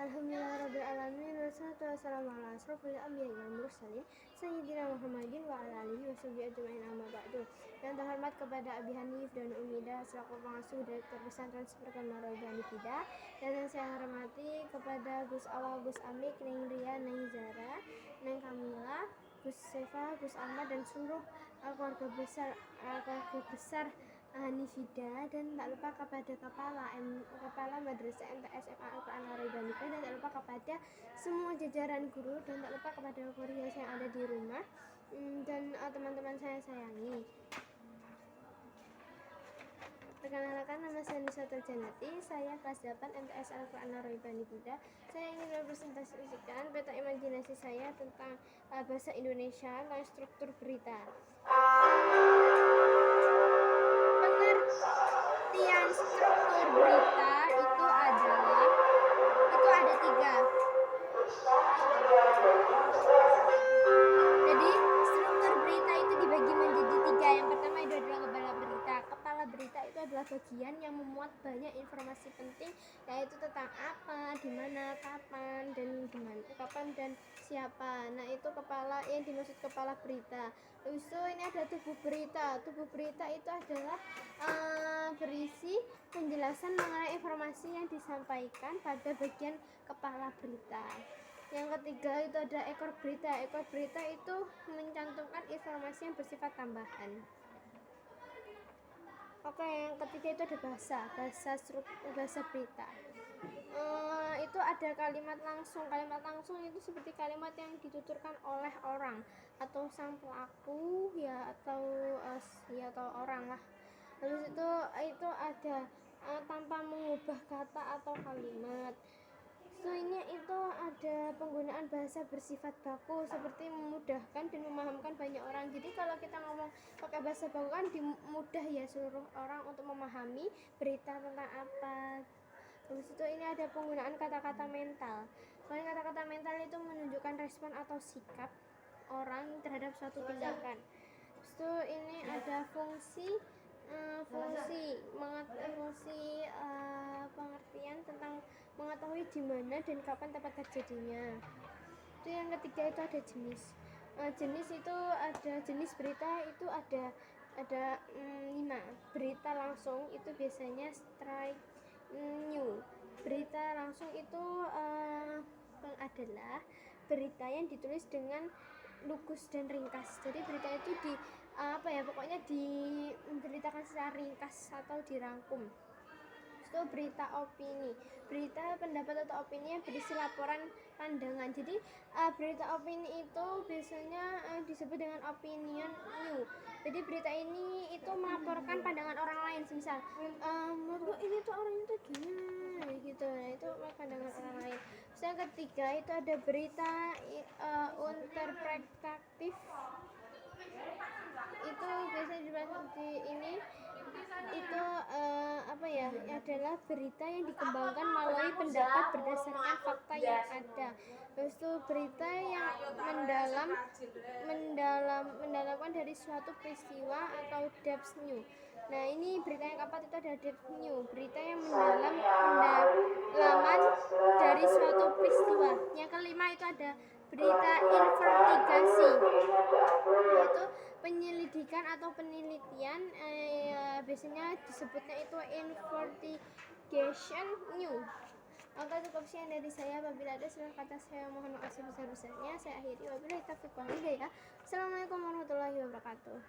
Alhamdulillahirabbil alamin wassalatu wassalamu ala asrofil anbiya'i wal mursalin sayyidina Muhammadin wa ala alihi washabihi ajmain amma ba'du. Yang terhormat kepada Abi Hanif dan Umida selaku pengasuh Direktur Pesantren Seperkan Marobani Fida, dan yang saya hormati kepada Gus Awal, Gus Amik, Neng Ria, Neng Zara, Neng Kamila, Gus Sefa, Gus Ahmad dan seluruh keluarga besar Hanifida, dan tak lupa kepada kepala Madrasah MTS SMA Al-Quran Marobani Fida, dan tak lupa kepada semua jajaran guru, dan tak lupa kepada keluarga yang ada di rumah dan teman-teman saya sayangi. Perkenalkan, nama saya Nisatul Janati, saya kelas 8 MTS Al-Quran Marobani Fida. Saya ingin merepresentasikan peta imajinasi saya tentang bahasa Indonesia dan struktur berita. Pengertian struktur berita itu ada 3. Jadi struktur berita itu dibagi menjadi 3. Yang pertama itu adalah kepala berita. Kepala berita itu adalah bagian yang memuat banyak informasi penting, yaitu tentang apa, di mana, kapan dan siapa. Nah, itu kepala yang dimaksud kepala berita. Terus ini ada tubuh berita. Tubuh berita itu adalah berisi penjelasan mengenai informasi yang disampaikan pada bagian kepala berita. Yang ketiga itu ada ekor berita. Ekor berita itu mencantumkan informasi yang bersifat tambahan. Oke, yang ketiga itu ada bahasa berita. Itu ada kalimat langsung. Kalimat langsung itu seperti kalimat yang dituturkan oleh orang atau sang pelaku atau orang lah. Habis itu ada tanpa mengubah kata atau kalimat. Selanjutnya itu ada penggunaan bahasa bersifat baku seperti memudahkan dan memahamkan banyak orang. Jadi kalau kita ngomong pakai bahasa baku kan mudah ya seluruh orang untuk memahami berita tentang apa. Terus itu ini ada penggunaan kata-kata mental. Soalnya kata-kata mental itu menunjukkan respon atau sikap orang terhadap suatu tindakan. Terus itu ini ada fungsi pengertian tentang mengetahui di mana dan kapan tempat terjadinya. Itu yang ketiga itu ada jenis. Jenis itu ada jenis berita itu ada 5. Berita langsung itu biasanya straight news. Berita langsung itu adalah berita yang ditulis dengan lugas dan ringkas. Jadi berita itu pokoknya diberitakan secara ringkas atau dirangkum. Itu berita opini. Berita pendapat atau opini yang berisi laporan pandangan. Jadi berita opini itu biasanya disebut dengan opinion news. Jadi berita ini itu melaporkan pandangan orang lain, misal menurut ini tuh orang itu gimana gitu. Nah, itu pandangan orang lain. Terus yang ketiga itu ada berita interpretatif. Itu biasanya seperti ini. Itu adalah berita yang dikembangkan melalui pendapat berdasarkan fakta yang ada. Terus itu berita yang mendalami dari suatu peristiwa atau depth news. Nah, ini berita yang keempat itu ada depth news, berita yang pendalaman dari suatu peristiwa. Yang kelima itu ada berita investigasi, yaitu penyelidikan atau penelitian. Biasanya disebutnya itu investigation news. Maka cukup sekian dari saya. Apabila ada salah kata saya mohon maaf sebesar-besarnya. Saya akhiri wabillahi taufiq wal hidayah. Assalamualaikum warahmatullahi wabarakatuh.